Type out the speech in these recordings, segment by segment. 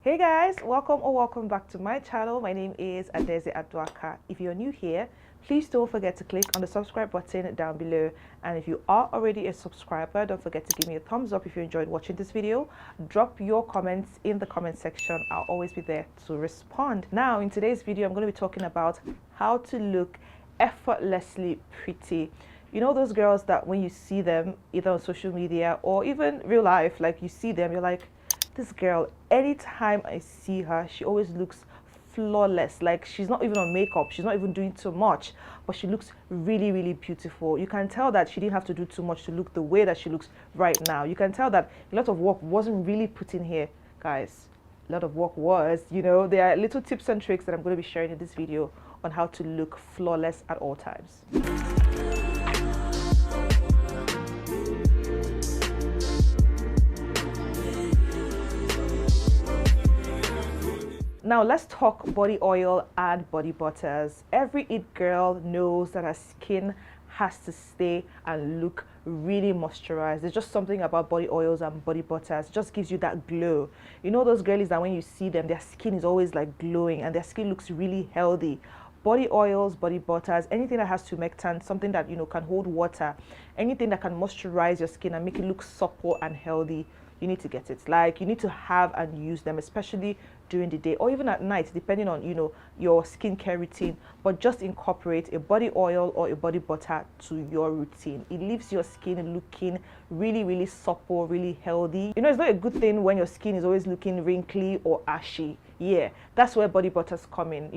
Hey guys, welcome back to my channel. My name is Adeze Adwaka. If you're new here, please don't forget to click on the subscribe button down below, and if you are already a subscriber, don't forget to give me a thumbs up if you enjoyed watching this video. Drop your comments in the comment section. I'll always be there to respond. Now in today's video, I'm going to be talking about how to look effortlessly pretty. You know those girls that when you see them either on social media or even real life, like you see them, you're like, this girl, anytime I see her, she always looks flawless. Like she's not even on makeup, she's not even doing too much, but she looks really beautiful. You can tell that she didn't have to do too much to look the way that she looks right now. You can tell that a lot of work wasn't really put in here, guys. A lot of work was, you know. There are little tips and tricks that I'm going to be sharing in this video on how to look flawless at all times. Now let's talk body oil and body butters. Every it girl knows that her skin has to stay and look really moisturized. There's just something about body oils and body butters. It just gives you that glow. You know those girlies that when you see them, their skin is always like glowing and their skin looks really healthy. Body oils, body butters, anything that has humectant, something that can hold water, anything that can moisturize your skin and make it look supple and healthy, you need to get it. Like you need to have and use them, especially during the day or even at night, depending on your skincare routine. But just incorporate a body oil or a body butter to your routine. It leaves your skin looking really supple, really healthy. It's not a good thing when your skin is always looking wrinkly or ashy. Yeah, that's where body butters come in.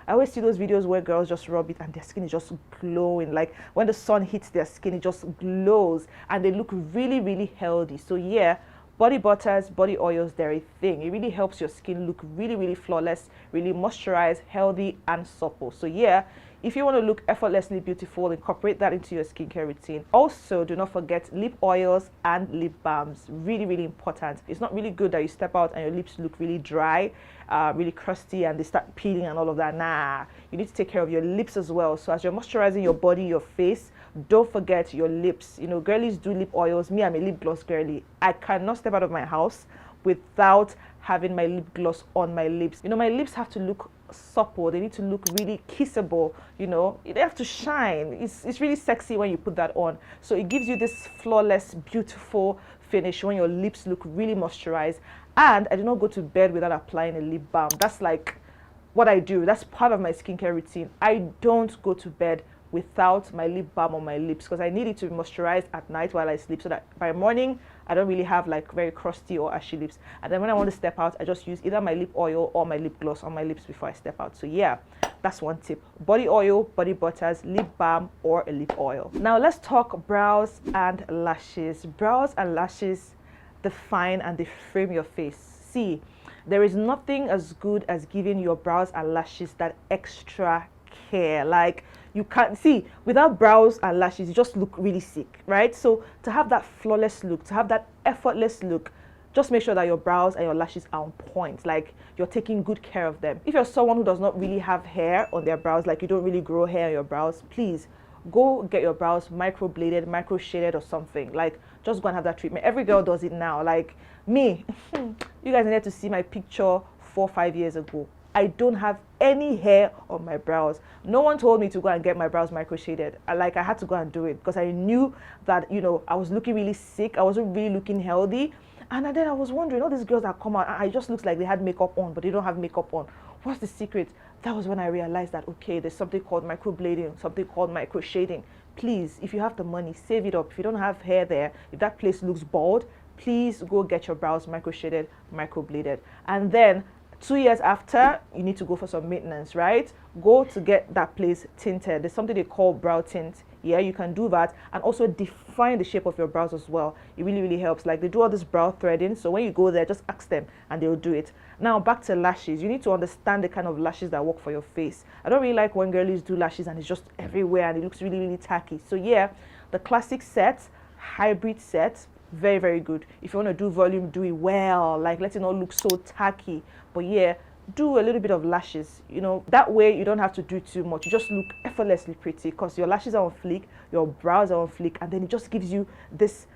I always see those videos where girls just rub it and their skin is just glowing. Like when the sun hits their skin, it just glows and they look really healthy. So yeah, body butters, body oils, they're a thing. It really helps your skin look really flawless, really moisturized, healthy, and supple. So yeah, if you want to look effortlessly beautiful, incorporate that into your skincare routine. Also, do not forget lip oils and lip balms. Really important. It's not really good that you step out and your lips look really dry, really crusty, and they start peeling and all of that. Nah, you need to take care of your lips as well. So as you're moisturizing your body, your face, don't forget your lips. Girlies do lip oils. Me, I'm a lip gloss girly. I cannot step out of my house without having my lip gloss on my lips. My lips have to look supple. They need to look really kissable. They have to shine. It's really sexy when you put that on. So it gives you this flawless, beautiful finish when your lips look really moisturized. And I do not go to bed without applying a lip balm. That's like what I do. That's part of my skincare routine. I don't go to bed without my lip balm on my lips because I need it to be moisturized at night while I sleep, so that by morning I don't really have like very crusty or ashy lips. And then when I want to step out, I just use either my lip oil or my lip gloss on my lips before I step out. So yeah, that's one tip. Body oil, body butters, lip balm, or a lip oil. Now let's talk brows and lashes. Brows and lashes define and they frame your face. See, there is nothing as good as giving your brows and lashes that extra care. Like you can't see without brows and lashes, you just look really sick, right? So to have that flawless look, to have that effortless look, just make sure that your brows and your lashes are on point, like you're taking good care of them. If you're someone who does not really have hair on their brows, like you don't really grow hair on your brows, please go get your brows microbladed, micro shaded or something. Like just go and have that treatment. Every girl does it now. Like me, you guys need to see my picture 4 or 5 years ago. I don't have any hair on my brows. No one told me to go and get my brows micro shaded. I had to go and do it because I knew that I was looking really sick. I wasn't really looking healthy. And then I was wondering, all these girls that come out, it just looks like they had makeup on, but they don't have makeup on. What's the secret? That was when I realized that, okay, there's something called microblading, something called micro shading. Please, if you have the money, save it up. If you don't have hair there, if that place looks bald, please go get your brows micro shaded, microbladed. And then 2 years after, you need to go for some maintenance, right? Go to get that place tinted. There's something they call brow tint. Yeah, you can do that and also define the shape of your brows as well. It really helps. Like they do all this brow threading, so when you go there, just ask them and they'll do it. Now back to lashes. You need to understand the kind of lashes that work for your face. I don't really like when girlies do lashes and it's just everywhere and it looks really tacky. So yeah, the classic set, hybrid set, very good. If you want to do volume, do it well, like let it not look so tacky. But yeah, do a little bit of lashes. That way you don't have to do too much. You just look effortlessly pretty because your lashes are on fleek, your brows are on fleek, and then it just gives you this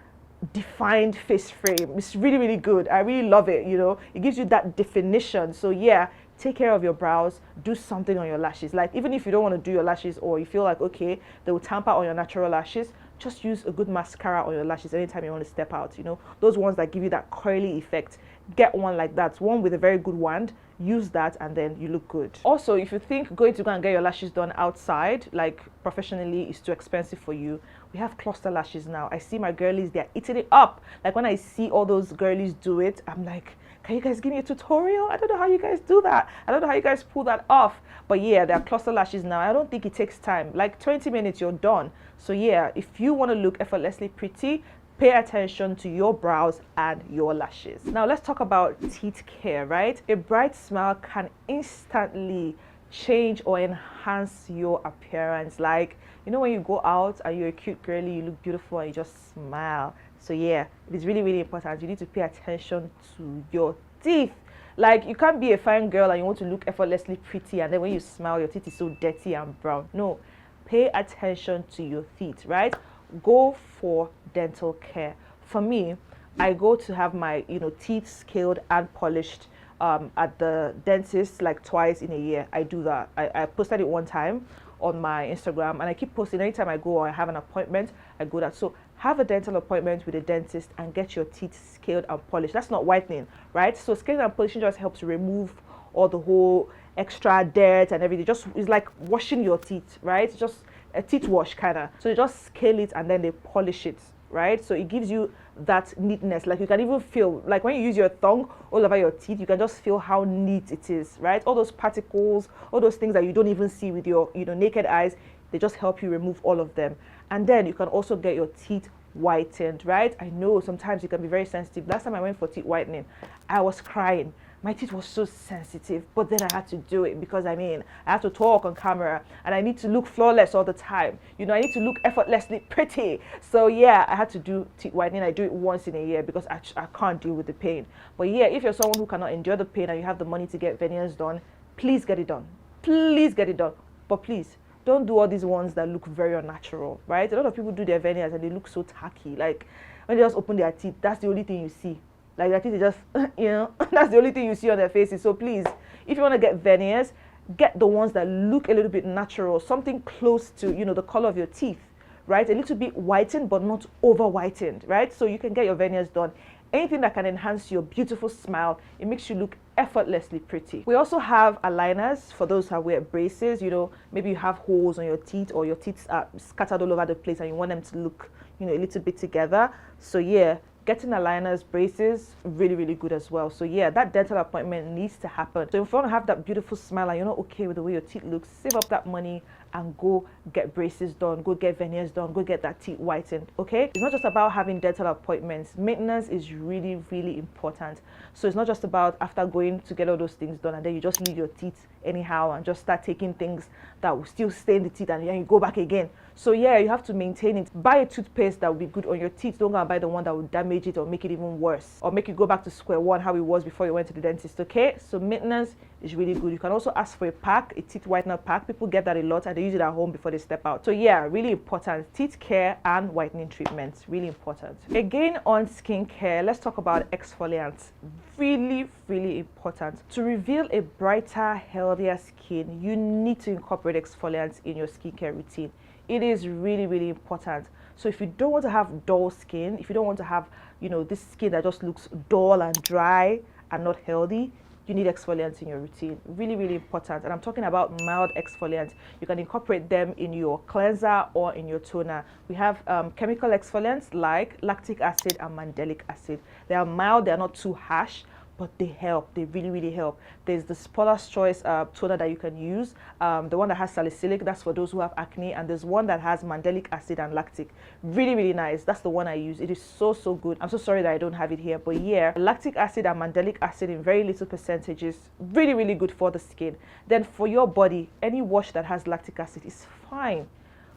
defined face frame. It's really, really good. I really love it. You know, it gives you that definition. So yeah, take care of your brows, do something on your lashes. Like, even if you don't want to do your lashes, or you feel like, okay, they will tamper on your natural lashes, just use a good mascara on your lashes anytime you want to step out. You know, those ones that give you that curly effect, get one like that, one with a very good wand. Use that and then you look good. Also, if you think going to go and get your lashes done outside, like professionally, is too expensive for you, we have cluster lashes now. I see my girlies, they're eating it up. Like, when I see all those girlies do it, I'm like, can you guys give me a tutorial? I don't know how you guys do that. I don't know how you guys pull that off. But yeah, there are cluster lashes now. I don't think it takes time. Like 20 minutes, you're done. So yeah, if you want to look effortlessly pretty, pay attention to your brows and your lashes. Now let's talk about teeth care, right? A bright smile can instantly change or enhance your appearance. Like, you know, when you go out and you're a cute girly, you look beautiful and you just smile. So yeah, it is really, really important. You need to pay attention to your teeth. Like, you can't be a fine girl and you want to look effortlessly pretty, and then when you smile, your teeth is so dirty and brown. No, pay attention to your teeth, right? Go for dental care. For me, I go to have my, you know, teeth scaled and polished at the dentist like twice in a year. I do that. I posted it one time on my Instagram, and I keep posting anytime I go or I have an appointment, I go that. So have a dental appointment with a dentist and get your teeth scaled and polished. That's not whitening, right? So scaling and polishing just helps remove all the whole extra dirt and everything. Just, it's like washing your teeth, right? It's just a teeth wash kind of. So you just scale it and then they polish it, right? So it gives you that neatness. Like, you can even feel, like when you use your tongue all over your teeth, you can just feel how neat it is, right? All those particles, all those things that you don't even see with your, you know, naked eyes, they just help you remove all of them. And then you can also get your teeth whitened, right? I know sometimes you can be very sensitive. Last time I went for teeth whitening, I was crying. My teeth was so sensitive, but then I had to do it because, I mean, I have to talk on camera and I need to look flawless all the time. You know, I need to look effortlessly pretty. So yeah, I had to do teeth whitening. I do it once in a year because I can't deal with the pain. But yeah, if you're someone who cannot endure the pain and you have the money to get veneers done, please get it done. Please get it done. But please, don't do all these ones that look very unnatural, right? A lot of people do their veneers and they look so tacky. Like, when they just open their teeth, that's the only thing you see. Like, their teeth is just, you know, that's the only thing you see on their faces. So please, if you want to get veneers, get the ones that look a little bit natural, something close to, you know, the color of your teeth, right? A little bit whitened, but not over whitened, right? So you can get your veneers done. Anything that can enhance your beautiful smile, it makes you look effortlessly pretty. We also have aligners for those who wear braces. You know, maybe you have holes on your teeth or your teeth are scattered all over the place and you want them to look, you know, a little bit together. So yeah, getting aligners, braces, really, really good as well. So yeah, that dental appointment needs to happen. So if you want to have that beautiful smile and you're not okay with the way your teeth look, save up that money and go get braces done, go get veneers done, go get that teeth whitened, okay? It's not just about having dental appointments. Maintenance is really, really important. So it's not just about after going to get all those things done and then you just leave your teeth anyhow and just start taking things that will still stay in the teeth and then you go back again. So yeah, you have to maintain it. Buy a toothpaste that will be good on your teeth. Don't go and buy the one that will damage it or make it even worse or make you go back to square one how it was before you went to the dentist, okay? So maintenance is really good. You can also ask for a pack, a teeth whitener pack. People get that a lot and they use it at home before they step out. So yeah, really important. Teeth care and whitening treatments, really important. Again, on skincare, let's talk about exfoliants. Really, really important. To reveal a brighter, healthier skin, you need to incorporate exfoliants in your skincare routine. It is really, really important. So if you don't want to have dull skin, if you don't want to have, you know, this skin that just looks dull and dry and not healthy, you need exfoliants in your routine. Really, really important. And I'm talking about mild exfoliants. You can incorporate them in your cleanser or in your toner. We have chemical exfoliants like lactic acid and mandelic acid. They are mild, they are not too harsh, but they help. They really, really help. There's the Paula's Choice toner that you can use. The one that has salicylic, that's for those who have acne. And there's one that has mandelic acid and lactic. Really, really nice. That's the one I use. It is so, so good. I'm so sorry that I don't have it here. But yeah, lactic acid and mandelic acid in very little percentages, really, really good for the skin. Then for your body, any wash that has lactic acid is fine.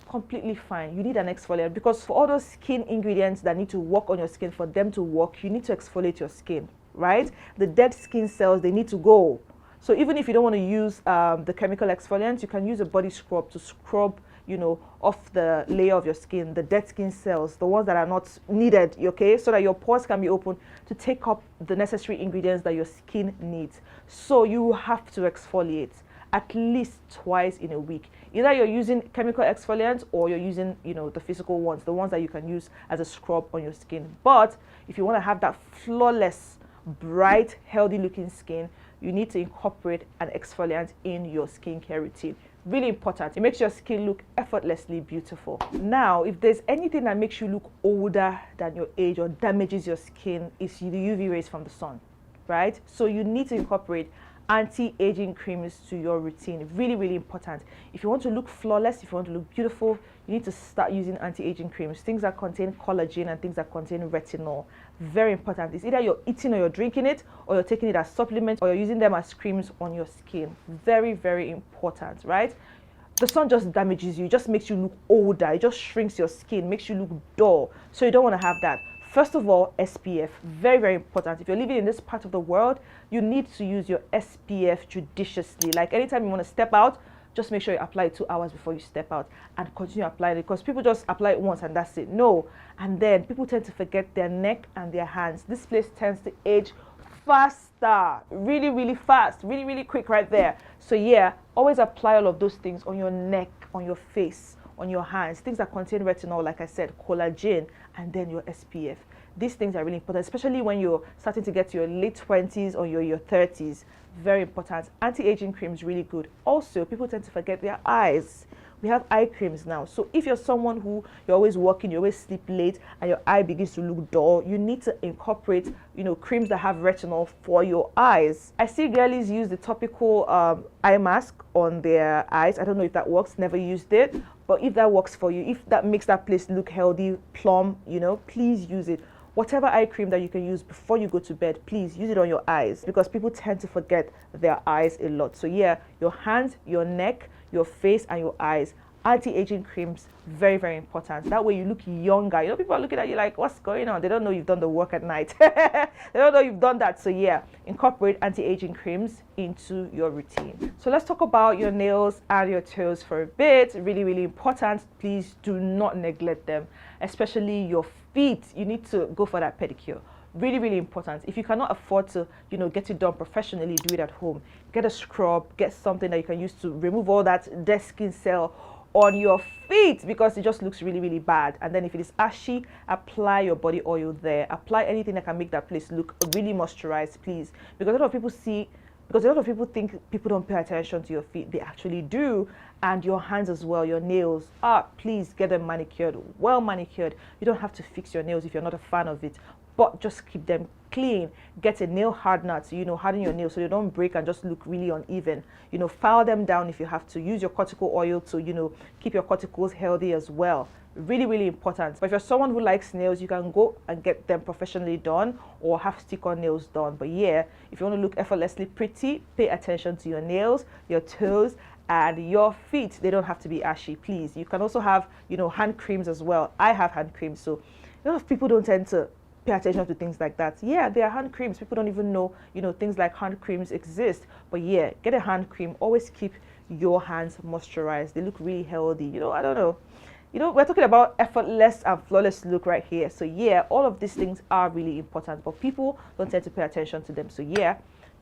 Completely fine. You need an exfoliant because for all those skin ingredients that need to work on your skin, for them to work, you need to exfoliate your skin. Right? The dead skin cells, they need to go. So even if you don't want to use the chemical exfoliants, you can use a body scrub to scrub off the layer of your skin, the dead skin cells, the ones that are not needed, okay, so that your pores can be open to take up the necessary ingredients that your skin needs. So you have to exfoliate at least twice in a week. Either you're using chemical exfoliants or you're using, the physical ones, the ones that you can use as a scrub on your skin. But if you want to have that flawless, bright, healthy looking skin, you need to incorporate an exfoliant in your skincare routine. Really important. It makes your skin look effortlessly beautiful. Now, if there's anything that makes you look older than your age or damages your skin, it's the UV rays from the sun, right? So you need to incorporate anti-aging creams to your routine. Really, really important. If you want to look flawless, if you want to look beautiful, you need to start using anti-aging creams, things that contain collagen and things that contain retinol. Very important. It's either you're eating or you're drinking it, or you're taking it as supplements, or you're using them as creams on your skin. Very, very important, right? The sun just damages you, it just makes you look older, it just shrinks your skin, makes you look dull. So you don't want to have that. First of all, SPF, very, very important. If you're living in this part of the world, you need to use your SPF judiciously. Like anytime you want to step out, just make sure you apply it 2 hours before you step out and continue applying it, because people just apply it once and that's it. No. And then people tend to forget their neck and their hands. This place tends to age faster, really, really fast, really, really quick right there. So yeah, always apply all of those things on your neck, on your face, on your hands, things that contain retinol, like I said, collagen, and then your SPF. These things are really important, especially when you're starting to get to your late 20s or your 30s. Very important. Anti-aging cream is really good. Also, people tend to forget their eyes. We have eye creams now. So if you're someone who you're always working, you always sleep late, and your eye begins to look dull, you need to incorporate, creams that have retinol for your eyes. I see girlies use the topical eye mask on their eyes. I don't know if that works. Never used it. But if that works for you, if that makes that place look healthy, plump, please use it. Whatever eye cream that you can use before you go to bed, please use it on your eyes, because people tend to forget their eyes a lot. So yeah, your hands, your neck, your face, and your eyes. Anti-aging creams, very, very important. That way you look younger. People are looking at you like, what's going on? They don't know you've done the work at night. They don't know you've done that. So yeah, incorporate anti-aging creams into your routine. So let's talk about your nails and your toes for a bit. Really, really important. Please do not neglect them, especially your feet. You need to go for that pedicure. Really, really important. If you cannot afford to, get it done professionally, do it at home. Get a scrub, get something that you can use to remove all that dead skin cell on your feet, because it just looks really, really bad. And then if it is ashy, apply your body oil there. Apply anything that can make that place look really moisturized, please. Because a lot of people think people don't pay attention to your feet. They actually do. And your hands as well, your nails. Please get them manicured, well manicured. You don't have to fix your nails if you're not a fan of it, but just keep them clean. Get a nail hardener to, harden your nails so they don't break and just look really uneven. File them down if you have to. Use your cortical oil to, keep your corticals healthy as well. Really, really important. But if you're someone who likes nails, you can go and get them professionally done or have stick-on nails done. But yeah, if you want to look effortlessly pretty, pay attention to your nails, your toes, and your feet. They don't have to be ashy, please. You can also have, hand creams as well. I have hand creams, so a lot of people don't tend to pay attention to things like that. Yeah, there are hand creams. People don't even know, things like hand creams exist. But yeah, get a hand cream. Always keep your hands moisturized. They look really healthy. I don't know. We're talking about effortless and flawless look right here. So yeah, all of these things are really important, but people don't tend to pay attention to them. So yeah,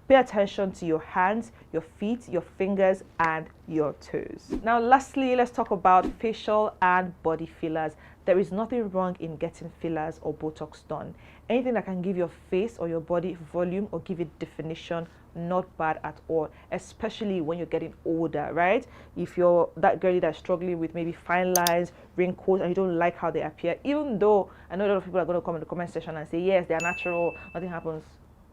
pay attention to your hands, your feet, your fingers, and your toes. Now, lastly, let's talk about facial and body fillers. There is nothing wrong in getting fillers or Botox done. Anything that can give your face or your body volume or give it definition, not bad at all, especially when you're getting older, right? If you're that girlie that's struggling with maybe fine lines, wrinkles, and you don't like how they appear, even though I know a lot of people are going to come in the comment section and say, yes, they're natural, nothing happens.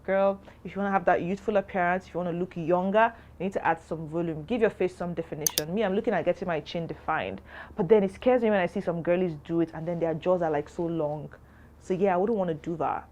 Girl, if you want to have that youthful appearance, if you want to look younger, you need to add some volume. Give your face some definition. Me, I'm looking at getting my chin defined. But then it scares me when I see some girlies do it and then their jaws are like so long. So yeah, I wouldn't want to do that.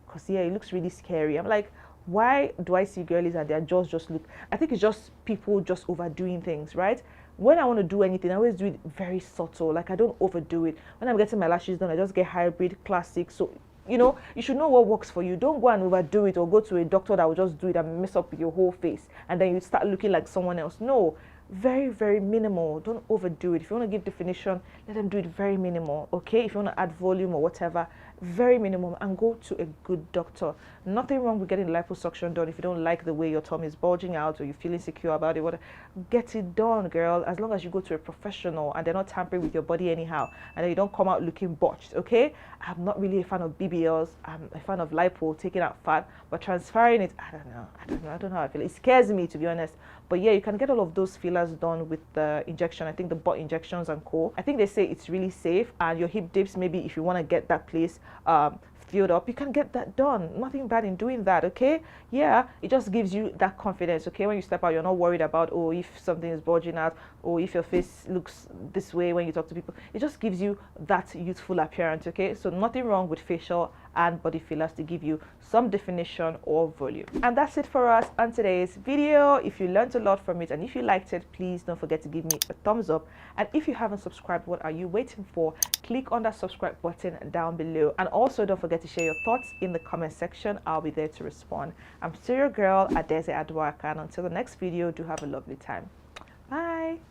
Because yeah, it looks really scary. I'm like, why do I see girlies and their jaws just look... I think it's just people just overdoing things, right? When I want to do anything, I always do it very subtle. Like I don't overdo it. When I'm getting my lashes done, I just get hybrid, classic. So you should know what works for you. Don't go and overdo it or go to a doctor that will just do it and mess up your whole face and then you start looking like someone else. No, very, very minimal. Don't overdo it. If you want to give definition, let them do it very minimal, okay? If you want to add volume or whatever, very minimum, and go to a good doctor. Nothing wrong with getting liposuction done if you don't like the way your tummy is bulging out or you feel insecure about it. Whatever, get it done, girl, as long as you go to a professional and they're not tampering with your body anyhow, and then you don't come out looking botched, okay? I'm not really a fan of BBLs. I'm a fan of lipo, taking out fat, but transferring it, I don't know how I feel. It scares me, to be honest. But yeah, you can get all of those fillers done with the injection. I think the butt injections and co. I think they say it's really safe, and your hip dips, maybe if you want to get that place filled up, you can get that done. Nothing bad in doing that, okay? Yeah, it just gives you that confidence, okay? When you step out, you're not worried about, oh, if something is bulging out, or if your face looks this way when you talk to people. It just gives you that youthful appearance, okay? So nothing wrong with facial and body fillers to give you some definition or volume. And that's it for us on today's video. If you learned a lot from it and if you liked it, please don't forget to give me a thumbs up. And if you haven't subscribed, what are you waiting for? Click on that subscribe button down below, and also don't forget to share your thoughts in the comment section. I'll be there to respond. I'm still your girl, Adeze Adwaka, and until the next video, do have a lovely time. Bye.